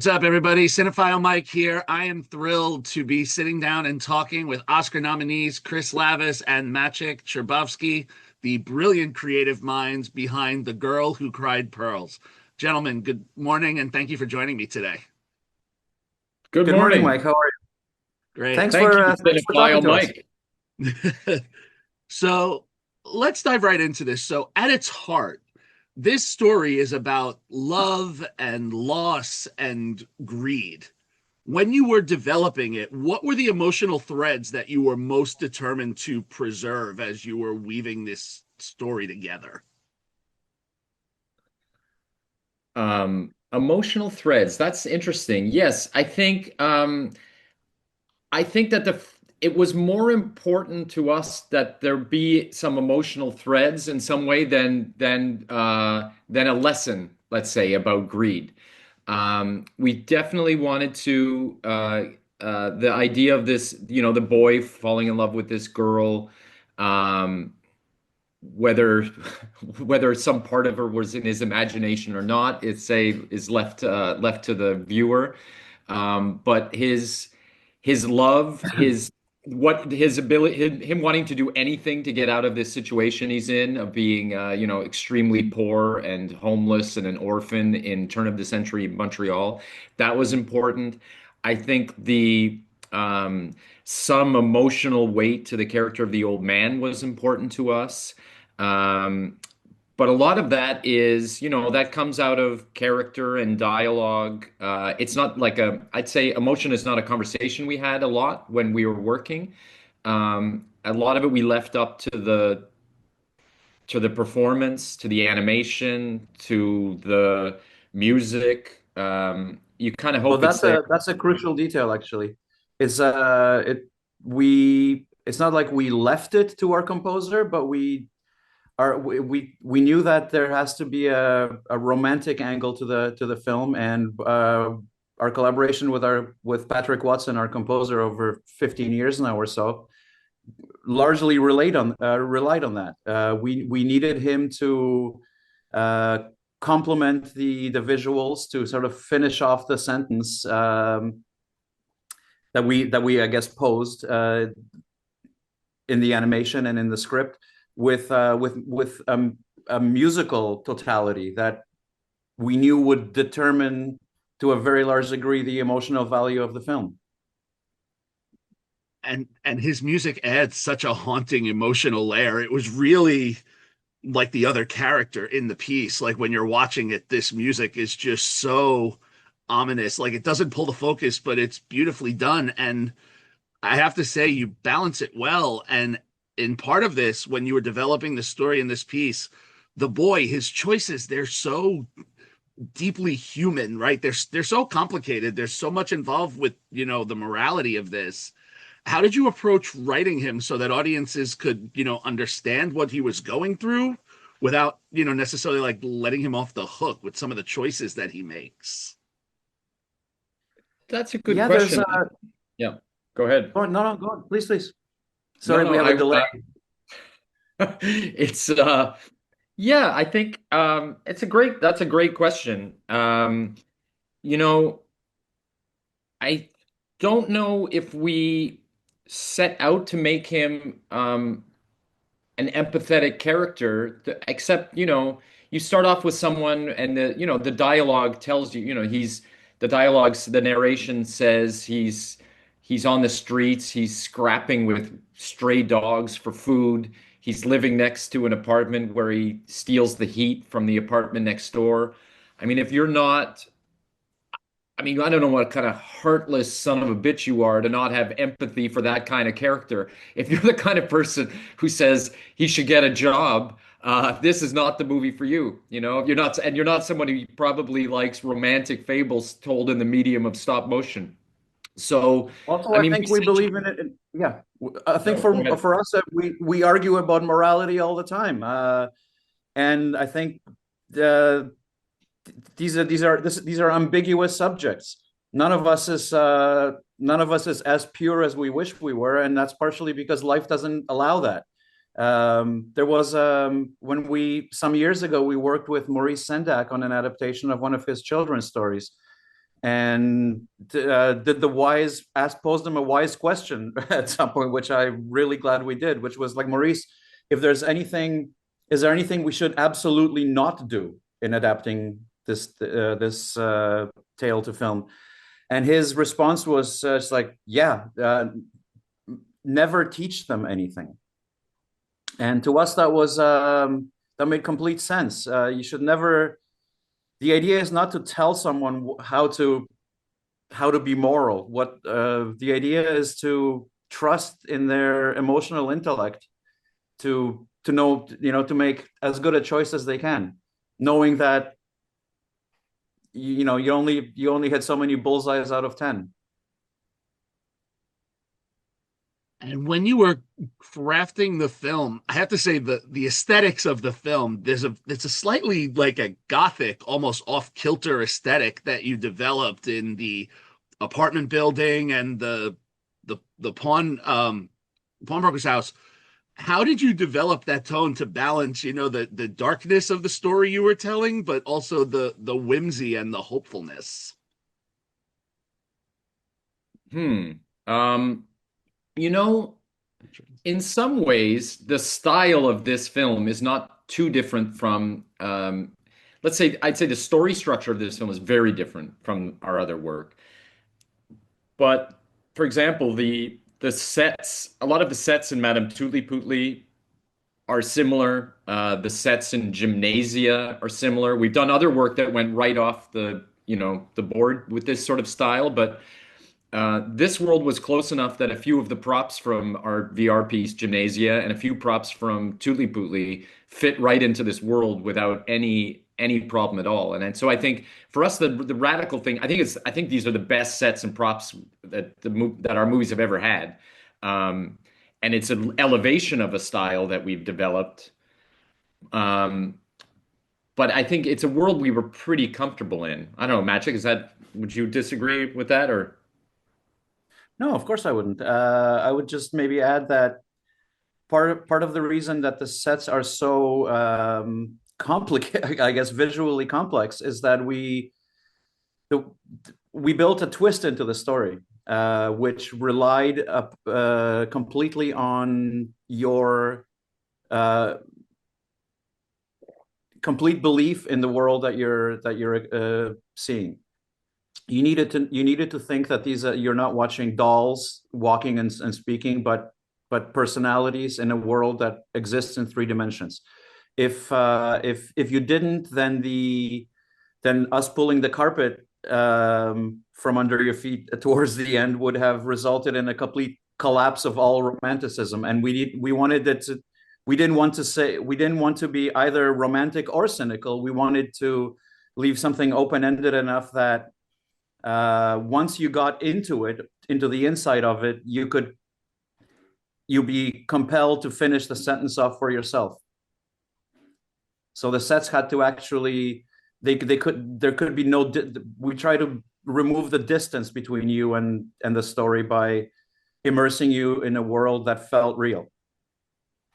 What's up, everybody? Cinephile Mike here. I am thrilled to be sitting down and talking with Oscar nominees Chris Lavis and Maciek Szczerbowski, the brilliant creative minds behind The Girl Who Cried Pearls. Gentlemen, good morning, and thank you for joining me today. Good Good morning, morning. Mike. How are you? Great. Thanks Thank for you, uh, thanks for talking Cinephile to us. Mike. So let's dive right into this. So, at its heart, this story is about love and loss and greed. When you were developing it, what were the emotional threads that you were most determined to preserve as you were weaving this story together? Emotional threads. That's interesting. Yes, I think that it was more important to us that there be some emotional threads in some way than a lesson, let's say, about greed. We definitely wanted to the idea of this, the boy falling in love with this girl, um, whether whether some part of her was in his imagination or not, is left to the viewer. But his love, his ability, him wanting to do anything to get out of this situation he's in of being, extremely poor and homeless and an orphan in turn of the century Montreal, that was important. I think the some emotional weight to the character of the old man was important to us. Um, but a lot of that is, that comes out of character and dialogue. It's not like I'd say emotion is not a conversation we had a lot when we were working. A lot of it we left up to the performance, to the animation, to the music. You kind of Well, hope it's that's there. a crucial detail actually. It's not like we left it to our composer, but we knew that there has to be a romantic angle to the film, and our collaboration with Patrick Watson, our composer, over 15 years now or so, largely relied on that. We needed him to uh, complement the visuals to sort of finish off the sentence that we I guess posed in the animation and in the script with a musical totality that we knew would determine to a very large degree the emotional value of the film. And his music adds such a haunting emotional layer. It was really like the other character in the piece. Like when you're watching it, this music is just so ominous. Like it doesn't pull the focus, but it's beautifully done. And I have to say, you balance it well. And in part of this, when you were developing the story in this piece, the boy, his choices, they're so deeply human, right? They're so complicated. There's so much involved with, the morality of this. How did you approach writing him so that audiences could, understand what he was going through without, necessarily like letting him off the hook with some of the choices that he makes? That's a good Yeah, there's question. Yeah, go ahead. oh, no, go on, please. No, Sorry, no, we have a delay. it's yeah, I think that's a great question. You know, I don't know if we set out to make him an empathetic character, except, you start off with someone and the dialogue tells you, the narration says he's on the streets, he's scrapping with stray dogs for food. He's living next to an apartment where he steals the heat from the apartment next door. I mean, if you're not, I mean, I don't know what kind of heartless son of a bitch you are to not have empathy for that kind of character. If you're the kind of person who says he should get a job, this is not the movie for you. If you're not someone who probably likes romantic fables told in the medium of stop motion. So, Also, I I mean, we think we said, believe in it. Yeah, I think no, go ahead. for us, we argue about morality all the time, and I think the these are ambiguous subjects. None of us is as pure as we wish we were, and that's partially because life doesn't allow that. There was when we some years ago we worked with Maurice Sendak on an adaptation of one of his children's stories, and did the wise ask posed him a wise question at some point, which I'm really glad we did, which was like, Maurice, if there's anything, is there anything we should absolutely not do in adapting this tale to film? And his response was just like, yeah, never teach them anything. And to us, that made complete sense. You should never. The idea is not to tell someone how to be moral. What the idea is to trust in their emotional intellect to know, to make as good a choice as they can, knowing that you only hit so many bullseyes out of 10. And when you were crafting the film, I have to say the aesthetics of the film, it's a slightly like a gothic, almost off kilter aesthetic that you developed in the apartment building and the pawnbroker's house. How did you develop that tone to balance, the darkness of the story you were telling, but also the whimsy and the hopefulness? Hmm. Um, you know, in some ways, the style of this film is not too different from, let's say, I'd say the story structure of this film is very different from our other work. But for example, the sets, a lot of the sets in Madame Tootly Pootly are similar. The sets in Gymnasia are similar. We've done other work that went right off the board with this sort of style, but this world was close enough that a few of the props from our VR piece, Gymnasia, and a few props from Tootly Pootly fit right into this world without any problem at all. And so I think for us, the radical thing, I think these are the best sets and props that our movies have ever had. Um, and it's an elevation of a style that we've developed. Um, but I think it's a world we were pretty comfortable in. I don't know, Magic, would you disagree with that or? No, of course I wouldn't. I would just maybe add that part of the reason that the sets are so complicated, I guess, visually complex, is that we built a twist into the story, which relied completely on your uh, complete belief in the world that you're seeing. You needed to think that these you're not watching dolls walking and speaking, but personalities in a world that exists in 3 dimensions. If you didn't, then us pulling the carpet from under your feet towards the end would have resulted in a complete collapse of all romanticism. And we wanted it to. We didn't want to be either romantic or cynical. We wanted to leave something open-ended enough that once you got into the inside of it, you'd be compelled to finish the sentence off for yourself. So the sets had to actually, there could be no, we try to remove the distance between you and the story by immersing you in a world that felt real.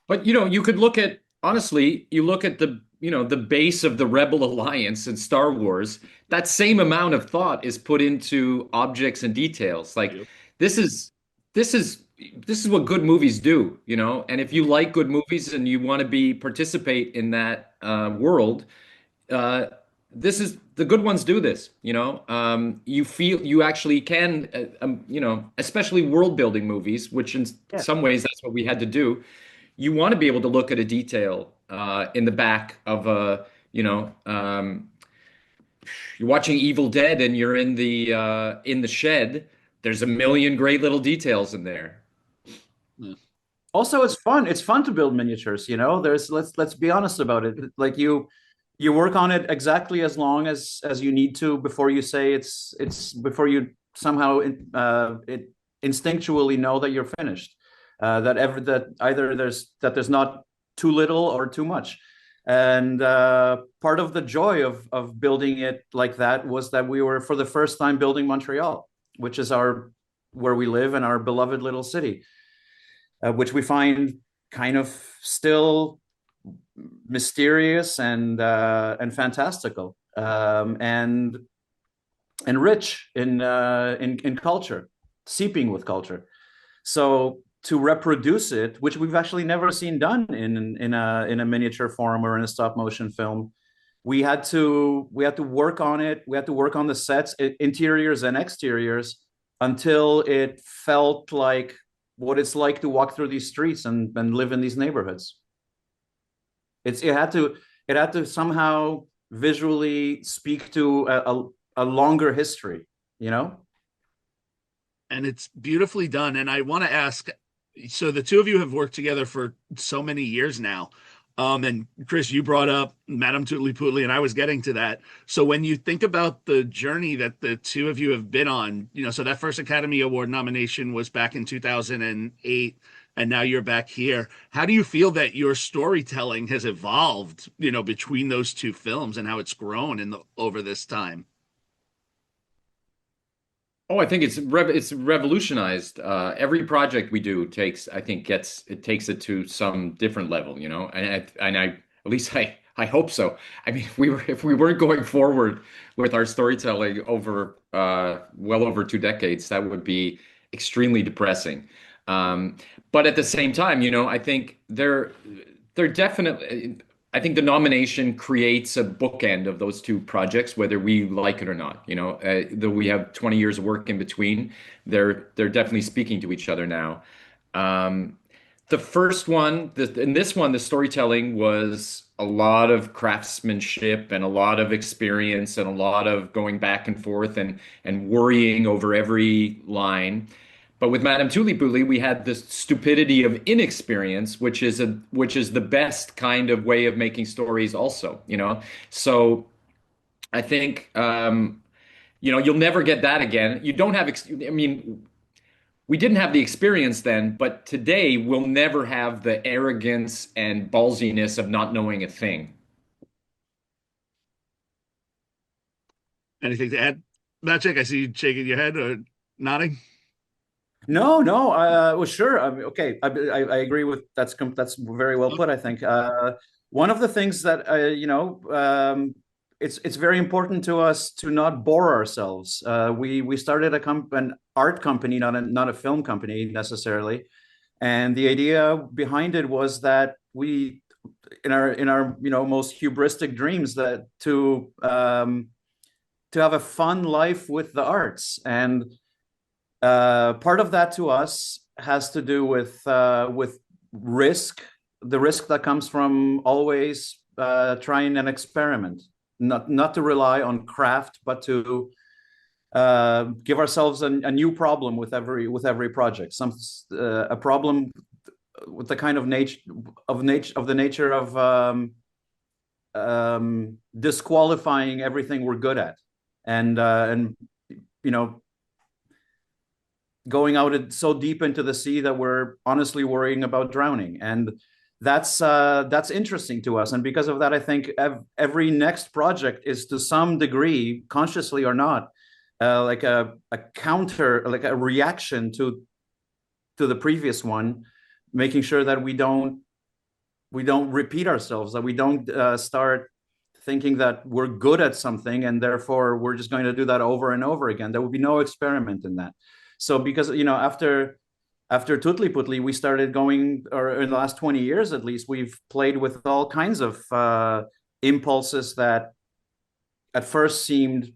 But you could look at honestly, you look at the base of the Rebel Alliance in Star Wars, that same amount of thought is put into objects and details. Like Yep. this is this is this is what good movies do. And if you like good movies and you want to be participate in that world, uh, this is the good ones do this. You feel you actually can, especially world building movies, which in Yeah. some ways that's what we had to do. You want to be able to look at a detail in the back of you're watching Evil Dead and you're in the shed. There's a million great little details in there. Yeah. Also, it's fun. It's fun to build miniatures. Let's be honest about it. Like you work on it exactly as long as you need to before you say it's before you somehow it instinctually know that you're finished. That either there's not too little or too much. And part of the joy of building it like that was that we were for the first time building Montreal, which is our where we live in our beloved little city, which we find kind of still mysterious and fantastical. And and rich in culture, seeping with culture. So to reproduce it, which we've actually never seen done in a miniature form or in a stop motion film, we had to work on it. We had to work on the sets, interiors and exteriors, until it felt like what it's like to walk through these streets and live in these neighborhoods. It had to somehow visually speak to a longer history, you know? And it's beautifully done. And I want to ask, so the two of you have worked together for so many years now. And Chris, you brought up Madame Tootly Pootly, and I was getting to that. So when you think about the journey that the two of you have been on, so that first Academy Award nomination was back in 2008, and now you're back here. How do you feel that your storytelling has evolved, between those two films and how it's grown over this time? Oh, I think it's revolutionized. Every project we do takes it to some different level, and I at least I hope so. I mean, if we weren't going forward with our storytelling over well over 2 decades, that would be extremely depressing. But at the same time, I think they're definitely. I think the nomination creates a bookend of those two projects, whether we like it or not. Though we have 20 years of work in between, they're definitely speaking to each other now. Um, the first one, in this one, the storytelling was a lot of craftsmanship and a lot of experience and a lot of going back and forth and worrying over every line. But with Madame Tulipuli, we had the stupidity of inexperience, which is the best kind of way of making stories, also. So I think you'll never get that again. You don't have. I mean, we didn't have the experience then, but today we'll never have the arrogance and ballsiness of not knowing a thing. Anything to add, Maciek? I see you shaking your head or nodding. No, no. Well, sure. I mean, okay. I agree with that's very well put. I think one of the things that it's very important to us to not bore ourselves. We started an art company, not a film company necessarily, and the idea behind it was that we, in our most hubristic dreams, that to have a fun life with the arts. And part of that to us has to do with risk, the risk that comes from always trying an experiment, not to rely on craft, but to give ourselves a new problem with every project. A problem with the kind of nature of disqualifying everything we're good at, and you know going out so deep into the sea that we're honestly worrying about drowning. And that's interesting to us. And because of that, I think every next project is to some degree, consciously or not, like a counter, like a reaction to the previous one, making sure that we don't repeat ourselves, that we don't start thinking that we're good at something and therefore we're just going to do that over and over again. There will be no experiment in that. So because after Tutli Putli, we started going, or in the last 20 years at least, we've played with all kinds of impulses that at first seemed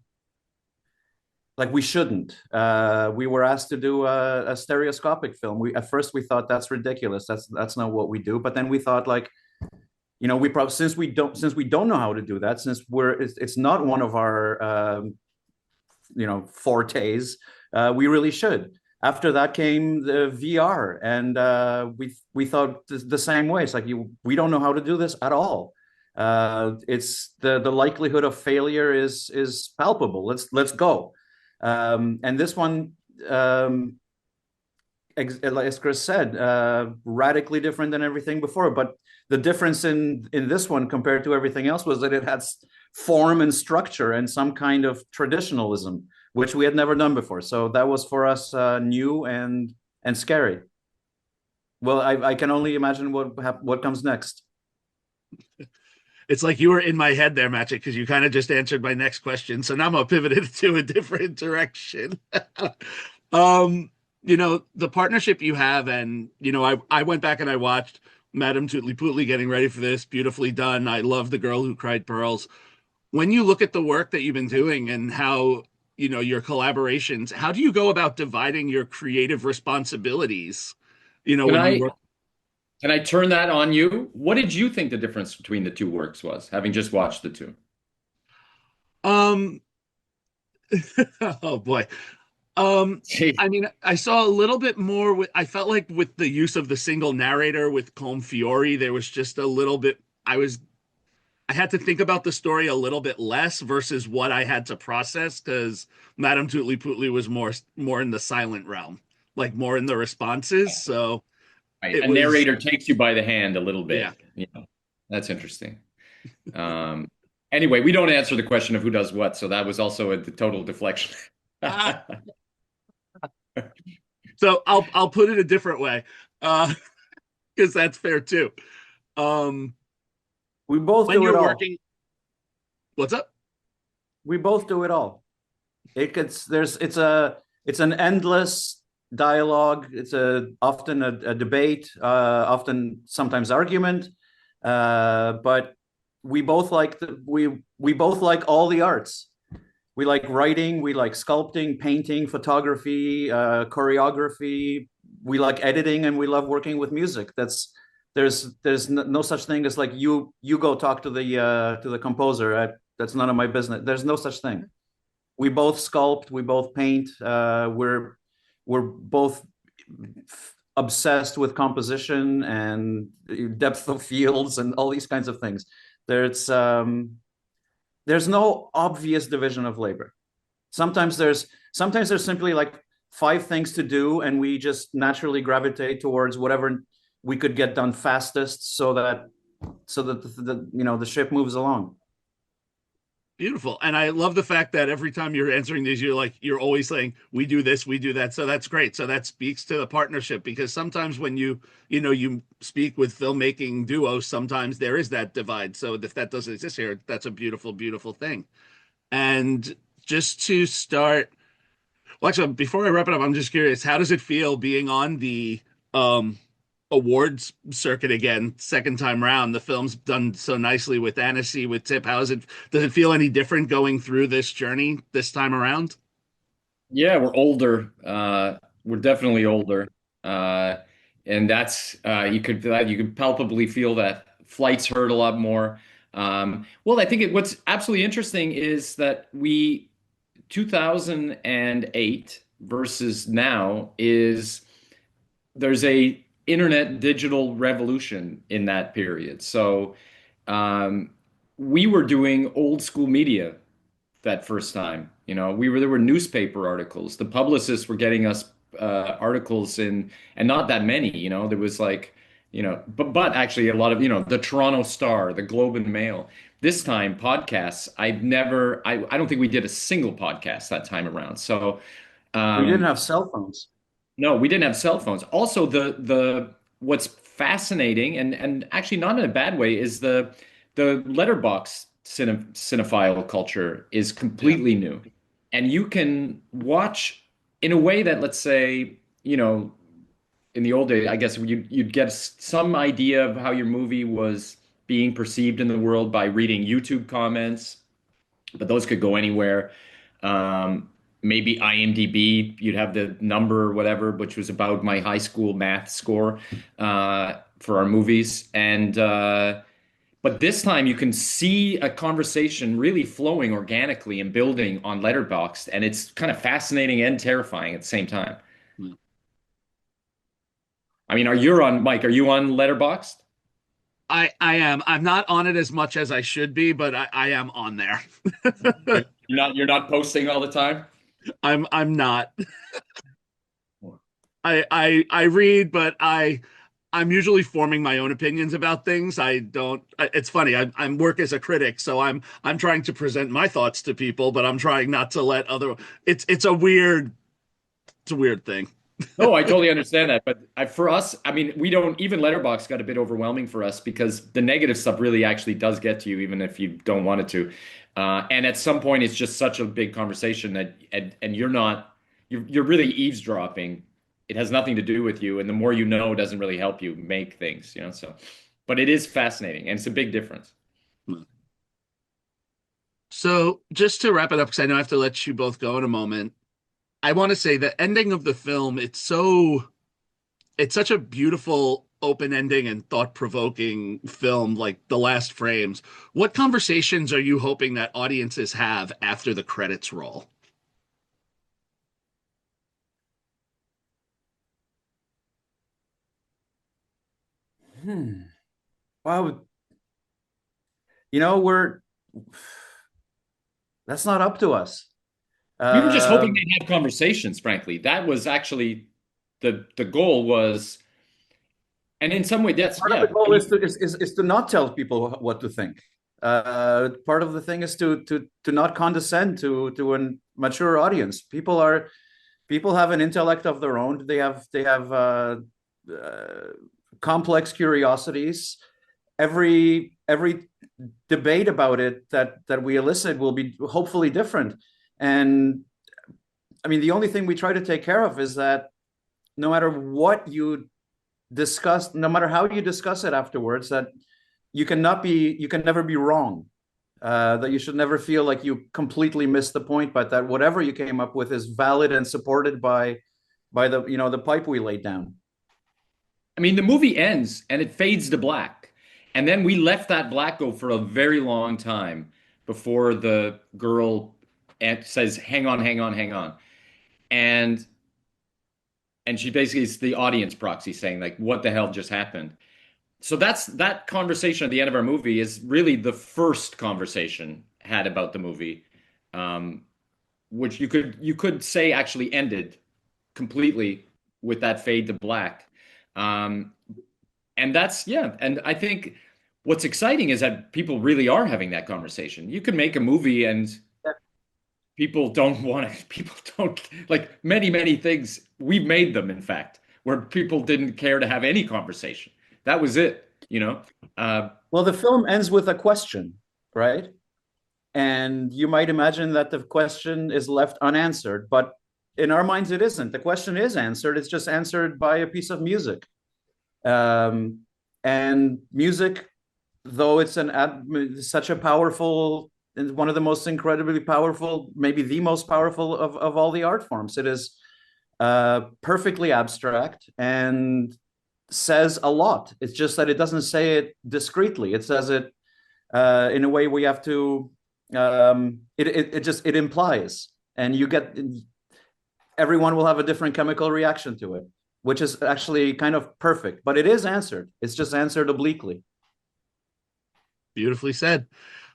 like we shouldn't. We were asked to do a stereoscopic film. At first we thought that's ridiculous. That's not what we do. But then we thought, like, we probably, since we don't know how to do that, since it's not one of our fortes, we really should. After that came the VR, and we thought the same way. It's like, we don't know how to do this at all. It's the likelihood of failure is palpable. Let's go. And this one, as Chris said, radically different than everything before. But the difference in this one compared to everything else was that it had form and structure and some kind of traditionalism, which we had never done before. So that was for us new and scary. Well, I can only imagine what comes next. it's like you were in my head there, Magic, because you kind of just answered my next question. So now I'm gonna pivot it to a different direction. um, the partnership you have, and I went back and I watched Madame Tootly Pootly getting ready for this. Beautifully done. I love The Girl Who Cried Pearls. When you look at the work that you've been doing and how, your collaborations, how do you go about dividing your creative responsibilities, Can when you I work? can I turn that on you? What did you think the difference between the two works was, having just watched the two? Um, oh boy. I mean, I saw a little bit more I felt like with the use of the single narrator with Colm Fiore, there was just a little bit, I had to think about the story a little bit less versus what I had to process because Madame Tootly Pootly was more in the silent realm, like more in the responses. So Right. it A was, narrator takes you by the hand a little yeah. bit. That's interesting. Um, anyway, we don't answer the question of who does what, so that was also a total deflection. Ah, so I'll put it a different way, because that's fair too. Um, We both when do it you're all. working, what's up? We both do it all. It's an endless dialogue. It's often a debate, often sometimes argument. But we both like all the arts. We like writing, we like sculpting, painting, photography, choreography. We like editing, and we love working with music. There's no such thing as like you go talk to the composer. That's none of my business. There's no such thing. We both sculpt, we both paint. We're both obsessed with composition and depth of fields and all these kinds of things. There's um, there's no obvious division of labor. Sometimes there's simply like five things to do, and we just naturally gravitate towards whatever we could get done fastest, so that the ship moves along. Beautiful. And I love the fact that every time you're answering these, you're always saying, we do this, we do that. So that's great. So that speaks to the partnership because sometimes when you speak with filmmaking duos, sometimes there is that divide. So if that doesn't exist here, that's a beautiful, beautiful thing. And just to start, well, actually, before I wrap it up, I'm just curious, how does it feel being on the um awards circuit again, second time round? The film's done so nicely with Annecy, with Tip. Does it feel any different going through this journey this time around? Yeah, we're older. We're definitely older. Uh, and that's you could palpably feel that flights hurt a lot more. Well, I think what's absolutely interesting is that we 2008 versus now is there's a internet digital revolution in that period. So um, we were doing old school media that first time. There were newspaper articles. The publicists were getting us articles in, and not that many. There was like, but actually a lot of, the Toronto Star, the Globe and Mail. This time podcasts, I don't think we did a single podcast that time around. So We didn't um, have cell phones. no, we didn't have cell phones. Also, the what's fascinating and actually not in a bad way is the letterbox cinephile culture is Yeah. completely new, and you can watch in a way that, let's say, in the old days, I guess you'd get some idea of how your movie was being perceived in the world by reading YouTube comments, but those could go anywhere. Um, Maybe IMDb, you'd have the number or whatever, which was about my high school math score for our movies. And but this time you can see a conversation really flowing organically and building on Letterboxd, and it's kind of fascinating and terrifying at the same time. I mean, Mike? Are you on Letterboxd? I am. I'm not on it as much as I should be, but I am on there. You're not posting all the time? I'm not. I read, but I'm usually forming my own opinions about things. I don't. It's funny. I'm work as a critic, so I'm trying to present my thoughts to people, but I'm trying not to let other. It's a weird thing. No, I totally understand that. But for us, I mean, we don't even Letterboxd got a bit overwhelming for us because the negative stuff really actually does get to you, even if you don't want it to. And at some point, it's just such a big conversation that, and you're not, you're really eavesdropping. It has nothing to do with you, and the more you know doesn't really help you make things, you know. So, but it is fascinating, and it's a big difference. So just to wrap it up, because I know I have to let you both go in a moment, I want to say the ending of the film, it's such a beautiful open ending and thought-provoking film, like the last frames. What conversations are you hoping that audiences have after the credits roll? Hmm. Well, you know, we're that's not up to us. We were just Uh, hoping they'd have conversations, frankly. That was actually the goal was, and in some way, that's Part of the yeah. I goal mean, is to not tell people what to think. Part of the thing is to not condescend to a mature audience. People have an intellect of their own. Uh, complex curiosities. Every debate about it that we elicit will be hopefully different. And I mean, the only thing we try to take care of is that no matter what you discuss, no matter how you discuss it afterwards, that you can never be wrong. That you should never feel like you completely missed the point, but that whatever you came up with is valid and supported by the the pipe we laid down. I mean, the movie ends and it fades to black, and then we left that black go for a very long time before the girl says, "Hang on, hang on, hang on," and she basically is the audience proxy saying like, "What the hell just happened?" So that's that conversation at the end of our movie is really the first conversation had about the movie, um, which you could say actually ended completely with that fade to black. Um, and that's yeah, and I think what's exciting is that people really are having that conversation. You can make a movie and people don't want to, people don't like many things. We've made them, in fact, where people didn't care to have any conversation. That was it, you know? Uh, Well, the film ends with a question, right? And you might imagine that the question is left unanswered, but in our minds, it isn't. The question is answered. It's just answered by a piece of music. Um, and music, though it's such a powerful, one of the most incredibly powerful, maybe the most powerful of all the art forms, it is perfectly abstract and says a lot. It's just that it doesn't say it discreetly. It says it in a way we have to. It implies, and you get everyone will have a different chemical reaction to it, which is actually kind of perfect. But it is answered. It's just answered obliquely. Beautifully said.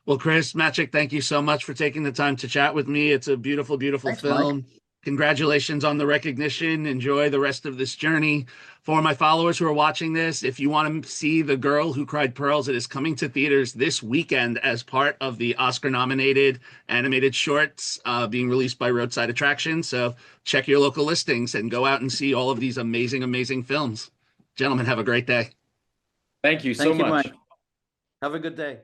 Well, Chris Maciek, thank you so much for taking the time to chat with me. It's a beautiful, beautiful Thanks, Mike. film. Congratulations on the recognition. Enjoy the rest of this journey. For my followers who are watching this, if you want to see The Girl Who Cried Pearls, it is coming to theaters this weekend as part of the Oscar-nominated animated shorts being released by Roadside Attractions. So check your local listings and go out and see all of these amazing, amazing films. Gentlemen, have a great day. Thank you so Thank you, much. Mike. Have a good day.